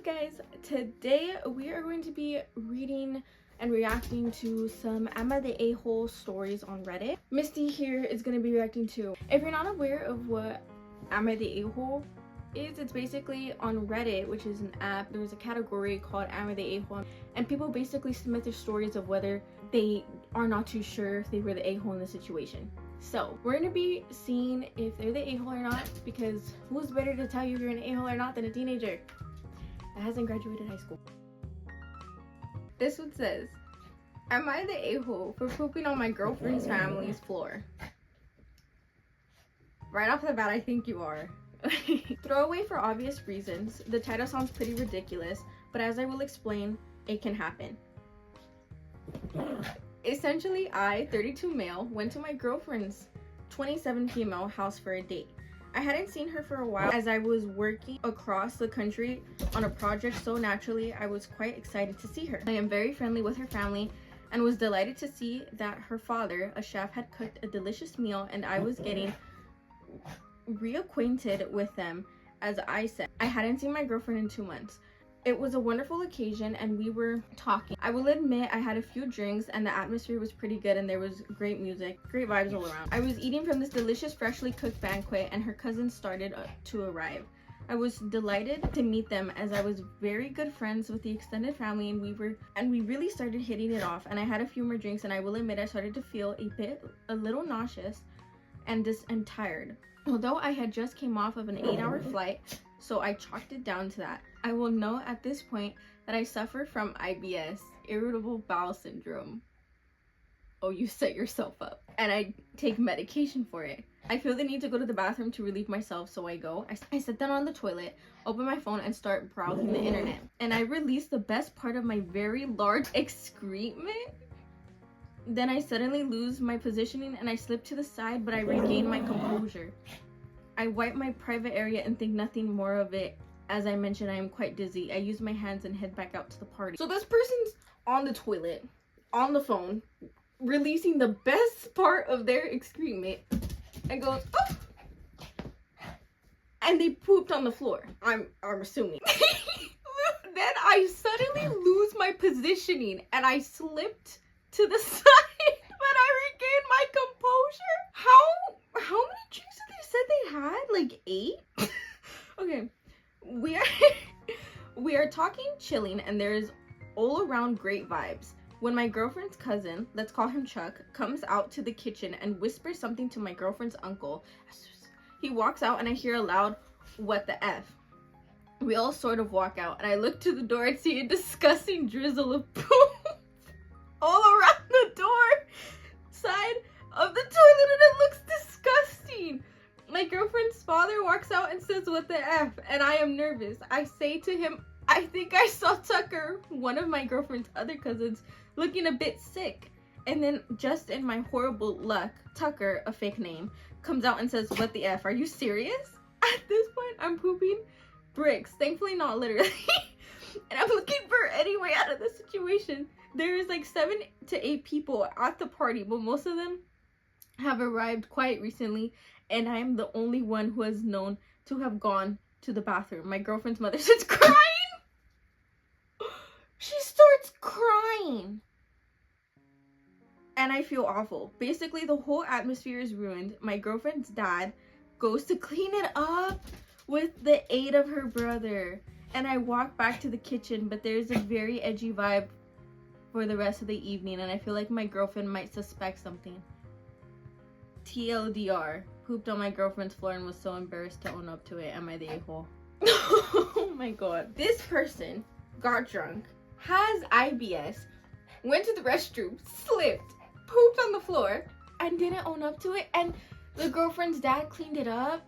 guys, today we are going to be reading and reacting to some Am I the A-hole stories on Reddit. Misty here is going to be reacting to. If you're not aware of what Am I the A-hole is, it's basically on Reddit, which is an app. There's a category called Am I the A-hole, and people basically submit their stories of whether they are not too sure if they were the a-hole in the situation. So we're gonna be seeing if they're the a-hole or not, because who's better to tell you if you're an a-hole or not than a teenager that hasn't graduated high school. This one says, am I the a-hole for pooping on my girlfriend's family's floor? Right off the bat, I think you are. Throwaway for obvious reasons. The title sounds pretty ridiculous, but as I will explain, it can happen. Essentially, I, 32 male, went to my girlfriend's 27 female house for a date. I hadn't seen her for a while as I was working across the country on a project, so naturally I was quite excited to see her. I am very friendly with her family and was delighted to see that her father, a chef, had cooked a delicious meal, and I was getting reacquainted with them. As I said, I hadn't seen my girlfriend in 2 months. It was a wonderful occasion and we were talking. I will admit I had a few drinks and the atmosphere was pretty good and there was great music, great vibes all around. I was eating from this delicious freshly cooked banquet and her cousins started to arrive. I was delighted to meet them as I was very good friends with the extended family, and we really started hitting it off, and I had a few more drinks and I will admit I started to feel a little nauseous and tired. Although I had just came off of an 8-hour flight, so I chalked it down to that. I will note at this point that I suffer from IBS, irritable bowel syndrome. Oh, you set yourself up. And I take medication for it. I feel the need to go to the bathroom to relieve myself, so I go. I sit down on the toilet, open my phone, and start browsing the internet. And I release the best part of my very large excrement. Then I suddenly lose my positioning and I slip to the side, but I regain my composure. I wipe my private area and think nothing more of it. As I mentioned, I am quite dizzy. I use my hands and head back out to the party. So this person's on the toilet, on the phone, releasing the best part of their excrement, and goes, oh! And they pooped on the floor. I'm assuming. Then I suddenly lose my positioning and I slipped to the side, but I regained my composure. How many drinks did they said they had? Like 8? Okay. We are talking, chilling, and there's all around great vibes. When my girlfriend's cousin, let's call him Chuck, comes out to the kitchen and whispers something to my girlfriend's uncle. He walks out and I hear a loud, what the F? We all sort of walk out and I look to the door and see a disgusting drizzle of poop all around the door side of the toilet, and it looks disgusting. My girlfriend's father walks out and says, what the F? And I am nervous. I say to him, I think I saw Tucker, one of my girlfriend's other cousins, looking a bit sick. And then, just in my horrible luck, Tucker, a fake name, comes out and says, what the F? Are you serious? At this point, I'm pooping bricks. Thankfully not literally. And I'm looking for any way out of this situation. There's like 7 to 8 people at the party, but most of them have arrived quite recently, and I'm the only one who has known to have gone to the bathroom. My girlfriend's mother starts crying. She starts crying. And I feel awful. Basically, the whole atmosphere is ruined. My girlfriend's dad goes to clean it up with the aid of her brother. And I walk back to the kitchen, but there's a very edgy vibe for the rest of the evening, and I feel like my girlfriend might suspect something. TLDR, pooped on my girlfriend's floor and was so embarrassed to own up to it. Am I the a-hole? Oh my god. This person got drunk, has IBS, went to the restroom, slipped, pooped on the floor, and didn't own up to it, and the girlfriend's dad cleaned it up.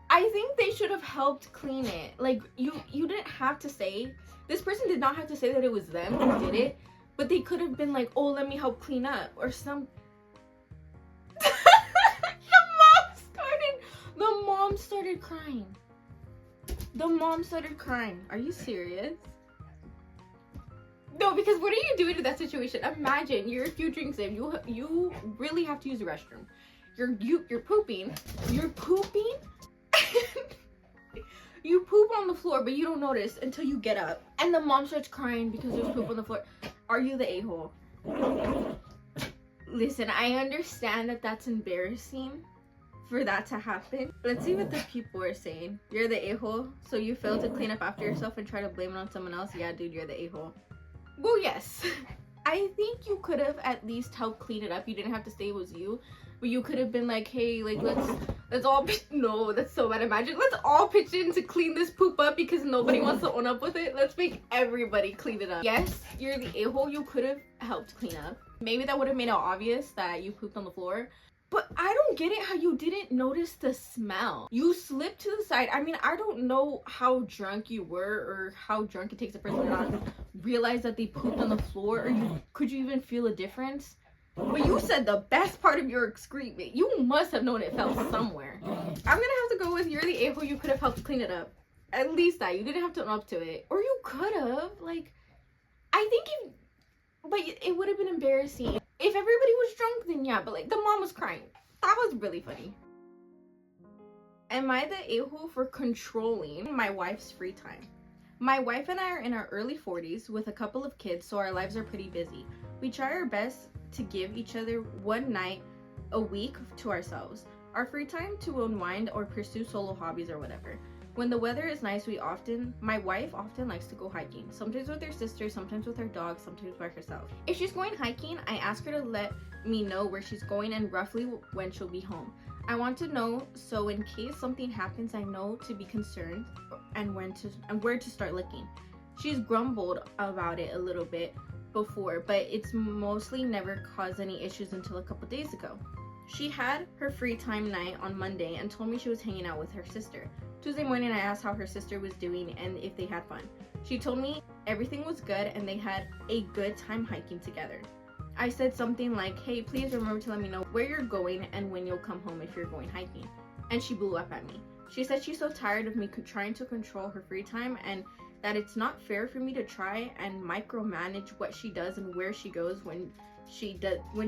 I think they should have helped clean it. Like, you didn't have to say, this person did not have to say that it was them who did it, but they could have been like, oh, let me help clean up, or some. The mom started crying. The mom started crying. Are you serious? No, because what are you doing in that situation? Imagine you're a few drinks in, you really have to use the restroom. You're pooping. You poop on the floor, but you don't notice until you get up. And the mom starts crying because there's poop on the floor. Are you the a-hole? Listen, I understand that that's embarrassing for that to happen. Let's see what the people are saying. You're the a-hole, so you failed to clean up after yourself and try to blame it on someone else. Yeah, dude, you're the a-hole. Well, yes. I think you could have at least helped clean it up. You didn't have to say it was you, but you could have been like, hey, like, let's all no, that's so bad. Imagine, let's all pitch in to clean this poop up because nobody wants to own up with it. Let's make everybody clean it up. Yes, you're the a-hole. You could have helped clean up. Maybe that would have made it obvious that you pooped on the floor. But I don't get it how you didn't notice the smell. You slipped to the side. I mean, I don't know how drunk you were or how drunk it takes a person to not realize that they pooped on the floor. Or could you even feel a difference? But you said the best part of your excrement. You must have known it fell somewhere. I'm gonna have to go with you're the a-hole. You could have helped clean it up. At least that. You didn't have to own up to it. Or you could have. Like, I think you... But it would have been embarrassing. If everybody was drunk, then yeah, but like the mom was crying. That was really funny. Am I the a-hole for controlling my wife's free time? My wife and I are in our early 40s with a couple of kids, so our lives are pretty busy. We try our best to give each other one night a week to ourselves. Our free time to unwind or pursue solo hobbies or whatever. When the weather is nice, my wife often likes to go hiking. Sometimes with her sister, sometimes with her dog, sometimes by herself. If she's going hiking, I ask her to let me know where she's going and roughly when she'll be home. I want to know so in case something happens, I know to be concerned and where to start looking. She's grumbled about it a little bit before, but it's mostly never caused any issues until a couple days ago. She had her free time night on Monday and told me she was hanging out with her sister. Tuesday morning, I asked how her sister was doing and if they had fun. She told me everything was good and they had a good time hiking together. I said something like, hey, please remember to let me know where you're going and when you'll come home if you're going hiking. And she blew up at me. She said she's so tired of me trying to control her free time and that it's not fair for me to try and micromanage what she does and where she goes when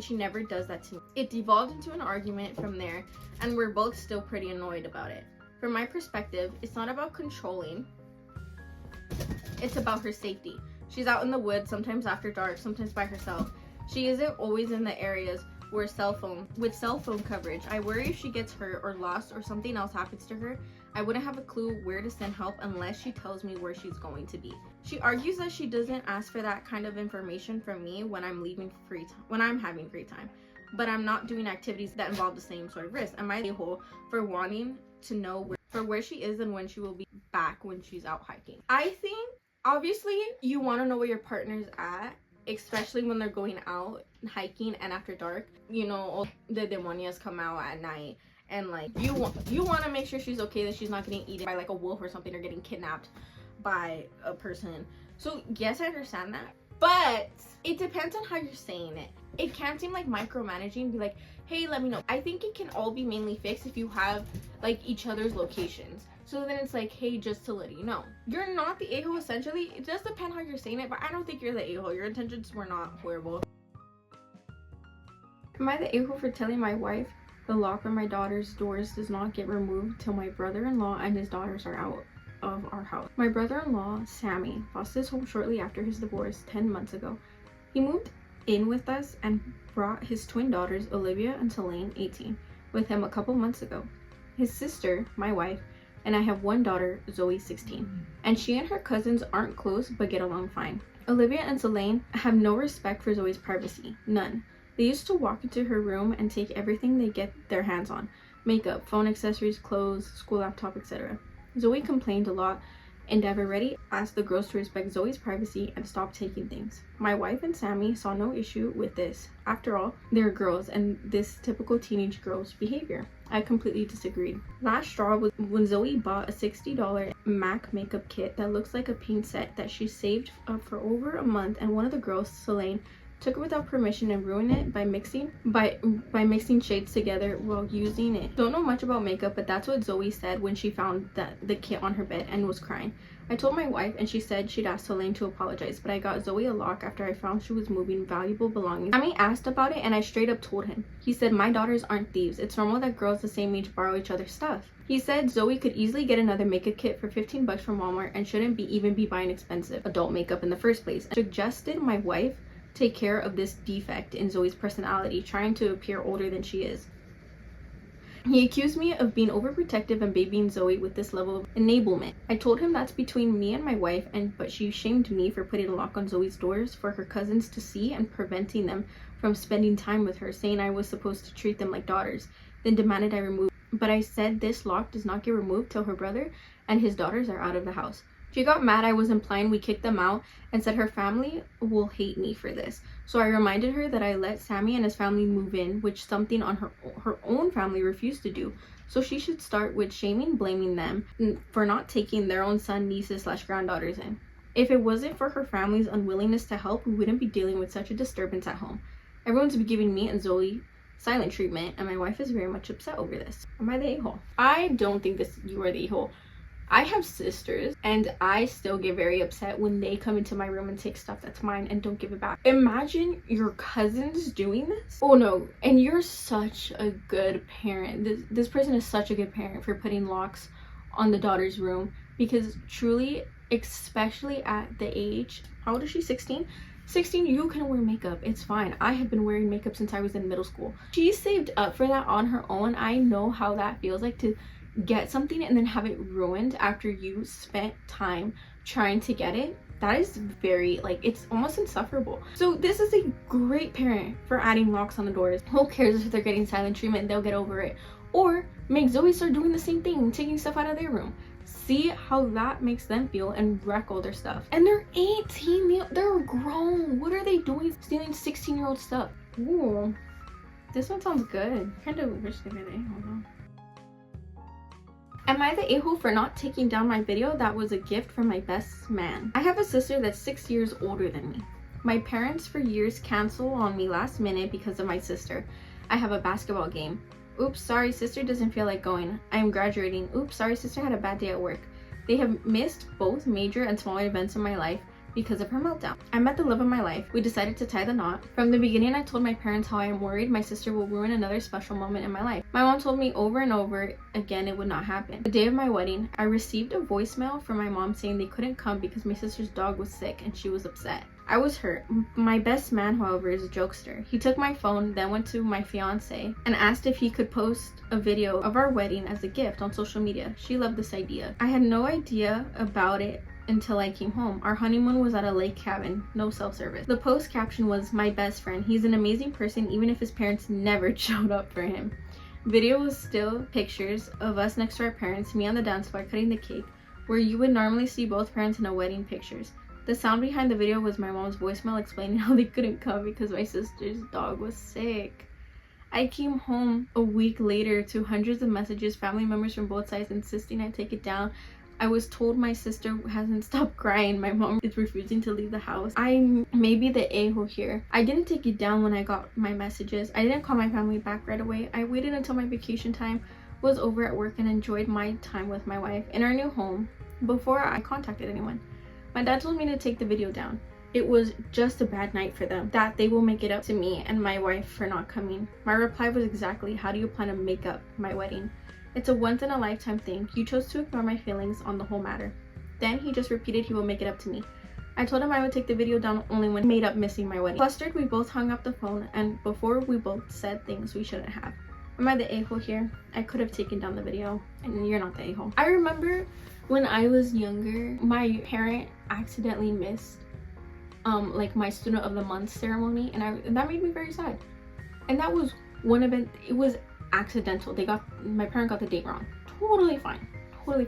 she never does that to me. It devolved into an argument from there, and we're both still pretty annoyed about it. From my perspective, it's not about controlling, it's about her safety. She's out in the woods, sometimes after dark, sometimes by herself. She isn't always in the areas with cell phone coverage. I worry if she gets hurt or lost or something else happens to her, I wouldn't have a clue where to send help unless she tells me where she's going to be. She argues that she doesn't ask for that kind of information from me when I'm having free time, but I'm not doing activities that involve the same sort of risk. Am I the a-hole for wanting to know where she is and when she will be back when she's out hiking? I think obviously you want to know where your partner's at, especially when they're going out hiking and after dark. You know, all the demonias come out at night. And like you want to make sure she's okay, that she's not getting eaten by like a wolf or something or getting kidnapped by a person. So yes, I understand that, but it depends on how you're saying it. It can't seem like micromanaging. Be like, hey, let me know. I think it can all be mainly fixed if you have like each other's locations. So then it's like, hey, just to let you know, you're not the a-hole. Essentially, it does depend how you're saying it, but I don't think you're the a-hole. Your intentions were not horrible. Am I the a-hole for telling my wife the lock on my daughter's doors does not get removed till my brother-in-law and his daughters are out of our house? My brother-in-law, Sammy, lost his home shortly after his divorce 10 months ago. He moved in with us and brought his twin daughters, Olivia and Selene, 18, with him a couple months ago. His sister, my wife, and I have one daughter, Zoe, 16, and she and her cousins aren't close but get along fine. Olivia and Selene have no respect for Zoe's privacy, none. They used to walk into her room and take everything they get their hands on. Makeup, phone accessories, clothes, school laptop, etc. Zoe complained a lot and I've already asked the girls to respect Zoe's privacy and stop taking things. My wife and Sammy saw no issue with this. After all, they're girls and this typical teenage girl's behavior. I completely disagreed. Last straw was when Zoe bought a $60 MAC makeup kit that looks like a paint set that she saved up for over a month, and one of the girls, Selene, took it without permission and ruined it by mixing shades together while using it. Don't know much about makeup, but that's what Zoe said when she found the kit on her bed and was crying. I told my wife and she said she'd asked Elaine to apologize, but I got Zoe a lock after I found she was moving valuable belongings. Sammy asked about it and I straight up told him. He said my daughters aren't thieves. It's normal that girls the same age borrow each other's stuff. He said Zoe could easily get another makeup kit for 15 bucks from Walmart and shouldn't even be buying expensive adult makeup in the first place. I suggested my wife take care of this defect in Zoe's personality, trying to appear older than she is. He accused me of being overprotective and babying Zoe with this level of enablement. I told him that's between me and my wife, but she shamed me for putting a lock on Zoe's doors for her cousins to see and preventing them from spending time with her, saying I was supposed to treat them like daughters, then demanded I remove it. But I said this lock does not get removed till her brother and his daughters are out of the house. She got mad I was implying we kicked them out and said her family will hate me for this. So I reminded her that I let Sammy and his family move in, which something on her own family refused to do. So she should start with blaming them for not taking their own son, nieces / granddaughters in. If it wasn't for her family's unwillingness to help, we wouldn't be dealing with such a disturbance at home. Everyone's been giving me and Zoe silent treatment, and my wife is very much upset over this. Am I the a-hole? I don't think you are the a-hole. I have sisters and I still get very upset when they come into my room and take stuff that's mine and don't give it back. Imagine your cousins doing this. Oh no, and you're such a good parent. This person is such a good parent for putting locks on the daughter's room, because truly, especially at the age, how old is she, 16? 16, you can wear makeup, it's fine. I have been wearing makeup since I was in middle school. She saved up for that on her own. I know how that feels like to get something and then have it ruined after you spent time trying to get it. That is very, it's almost insufferable. So this is a great parent for adding locks on the doors. Who cares if they're getting silent treatment? They'll get over it. Or make Zoe start doing the same thing, taking stuff out of their room. See how that makes them feel and wreck all their stuff. And they're 18, they're grown. What are they doing stealing 16-year-old stuff? Ooh, this one sounds good. Kind of wish they did it. Hold on. Am I the a-hole for not taking down my video that was a gift from my best man? I have a sister that's 6 years older than me. My parents for years cancel on me last minute because of my sister. I have a basketball game. Oops, sorry, sister doesn't feel like going. I am graduating. Oops, sorry, sister had a bad day at work. They have missed both major and smaller events in my life because of her meltdown. I met the love of my life. We decided to tie the knot. From the beginning, I told my parents how I am worried my sister will ruin another special moment in my life. My mom told me over and over again it would not happen. The day of my wedding, I received a voicemail from my mom saying they couldn't come because my sister's dog was sick and she was upset. I was hurt. My best man, however, is a jokester. He took my phone, then went to my fiance and asked if he could post a video of our wedding as a gift on social media. She loved this idea. I had no idea about it until I came home. Our honeymoon was at a lake cabin, no self-service. The post caption was, "My best friend. He's an amazing person even if his parents never showed up for him." Video was still pictures of us next to our parents, me on the dance floor cutting the cake, where you would normally see both parents in a wedding pictures. The sound behind the video was my mom's voicemail explaining how they couldn't come because my sister's dog was sick. I came home a week later to hundreds of messages, family members from both sides insisting I take it down. I was told my sister hasn't stopped crying. My mom is refusing to leave the house. I may be the a-hole here. I didn't take it down when I got my messages. I didn't call my family back right away. I waited until my vacation time was over at work and enjoyed my time with my wife in our new home before I contacted anyone. My dad told me to take the video down. It was just a bad night for them, that they will make it up to me and my wife for not coming. My reply was exactly, how do you plan to make up my wedding? It's a once-in-a-lifetime thing. You chose to ignore my feelings on the whole matter. Then he just repeated he will make it up to me. I told him I would take the video down only when he made up missing my wedding. Flustered, we both hung up the phone, and before we both said things we shouldn't have. Am I the a-hole here? I could have taken down the video, and you're not the a-hole. I remember when I was younger, my parent accidentally missed my student of the month ceremony, and that made me very sad. And that was one event. It was accidental. My parent got the date wrong. Totally fine, but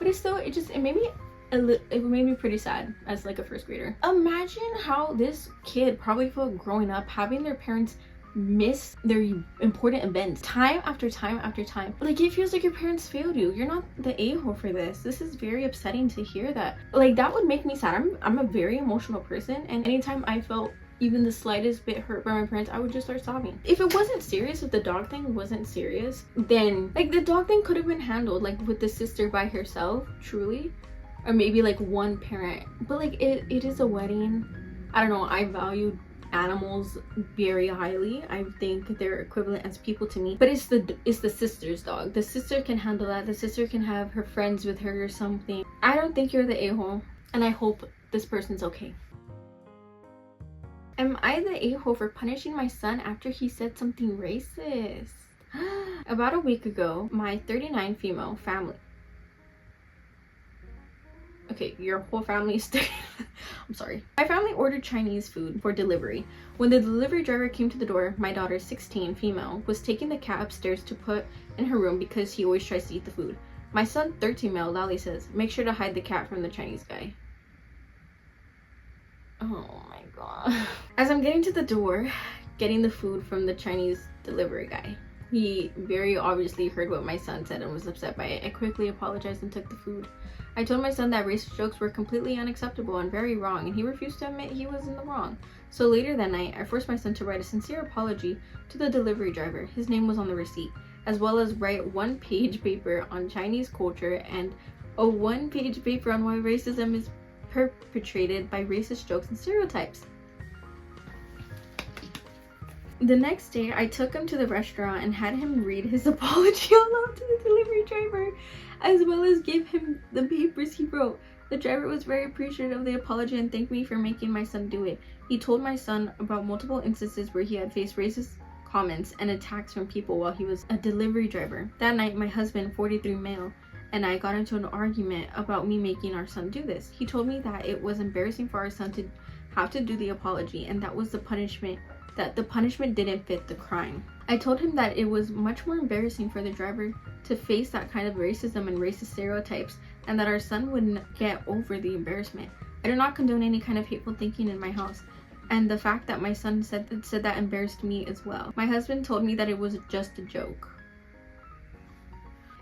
it made me pretty sad as like a first grader. Imagine how this kid probably felt growing up having their parents miss their important events time after time after time. Like, it feels like your parents failed you. You're not the a-hole for this. This is very upsetting to hear that. Like, that would make me sad. I'm a very emotional person, and anytime I felt even the slightest bit hurt by my parents, I would just start sobbing. If it wasn't serious, if the dog thing wasn't serious, then like the dog thing could have been handled like with the sister by herself, truly, or maybe like one parent. But like it is a wedding. I don't know, I value animals very highly. I think they're equivalent as people to me, but it's the sister's dog. The sister can handle that. The sister can have her friends with her or something. I don't think you're the a-hole, and I hope this person's okay. Am I the a-hole for punishing my son after he said something racist? About a week ago, my 39 female family, okay, your whole family is I'm sorry. My family ordered Chinese food for delivery. When the delivery driver came to the door, my daughter, 16, female, was taking the cat upstairs to put in her room because he always tries to eat the food. My son, 13, male, loudly says, "Make sure to hide the cat from the Chinese guy." Oh my god. As I'm getting to the door, getting the food from the Chinese delivery guy, he very obviously heard what my son said and was upset by it. I quickly apologized and took the food. I told my son that racist jokes were completely unacceptable and very wrong, and he refused to admit he was in the wrong. So later that night, I forced my son to write a sincere apology to the delivery driver. His name was on the receipt, as well as write 1-page paper on Chinese culture and a 1-page paper on why racism is perpetrated by racist jokes and stereotypes. The next day, I took him to the restaurant and had him read his apology aloud to the delivery driver, as well as give him the papers he wrote. The driver was very appreciative of the apology and thanked me for making my son do it. He told my son about multiple instances where he had faced racist comments and attacks from people while he was a delivery driver. That night, my husband, 43 male, and I got into an argument about me making our son do this. He told me that it was embarrassing for our son to have to do the apology, and that was the punishment, that the punishment didn't fit the crime. I told him that it was much more embarrassing for the driver to face that kind of racism and racist stereotypes, and that our son wouldn't get over the embarrassment. I do not condone any kind of hateful thinking in my house, and the fact that my son said that embarrassed me as well. My husband told me that it was just a joke,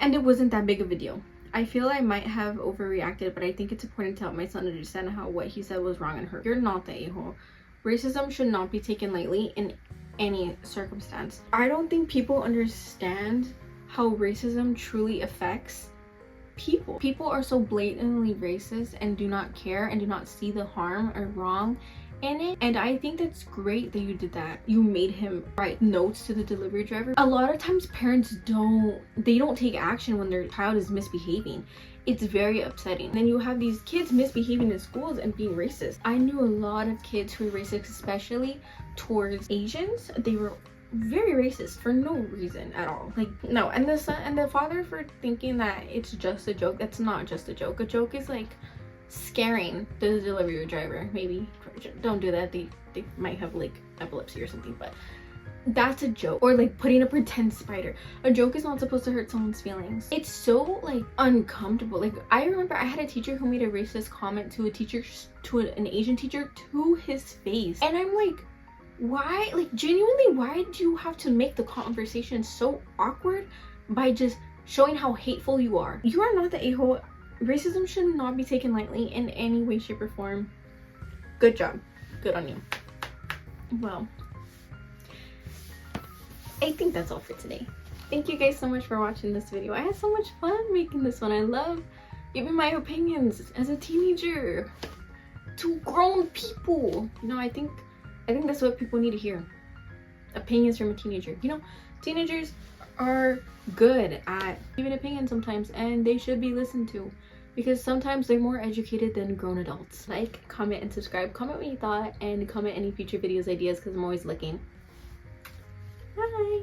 and it wasn't that big of a deal. I feel I might have overreacted, but I think it's important to help my son understand how what he said was wrong and hurt. You're not the a-hole. Racism should not be taken lightly in any circumstance. I don't think people understand how racism truly affects people. People are so blatantly racist and do not care and do not see the harm or wrong in it. And I think that's great that you did that. You made him write notes to the delivery driver. A lot of times parents don't take action when their child is misbehaving. It's very upsetting. Then you have these kids misbehaving in schools and being racist. I knew a lot of kids who were racist, especially towards Asians. They were very racist for no reason at all. Like, no. And the son and the father for thinking that it's just a joke. That's not just a joke. A joke is like scaring the delivery driver. Maybe don't do that. They might have like epilepsy or something, but that's a joke. Or like putting a pretend spider. A joke is not supposed to hurt someone's feelings. It's so like uncomfortable. Like, I remember I had a teacher who made a racist comment to an Asian teacher to his face, and I'm like, why? Like, genuinely, why do you have to make the conversation so awkward by just showing how hateful you are? You are not the a-hole. Racism should not be taken lightly in any way, shape, or form. Good job. Good on you. Well, I think that's all for today. Thank you guys so much for watching this video. I had so much fun making this one. I love giving my opinions as a teenager to grown people. You know, I think that's what people need to hear. Opinions from a teenager. You know, teenagers are good at giving opinions sometimes, and they should be listened to, because sometimes they're more educated than grown adults. Like, comment, and subscribe. Comment what you thought, and comment any future videos ideas, because I'm always looking. Bye.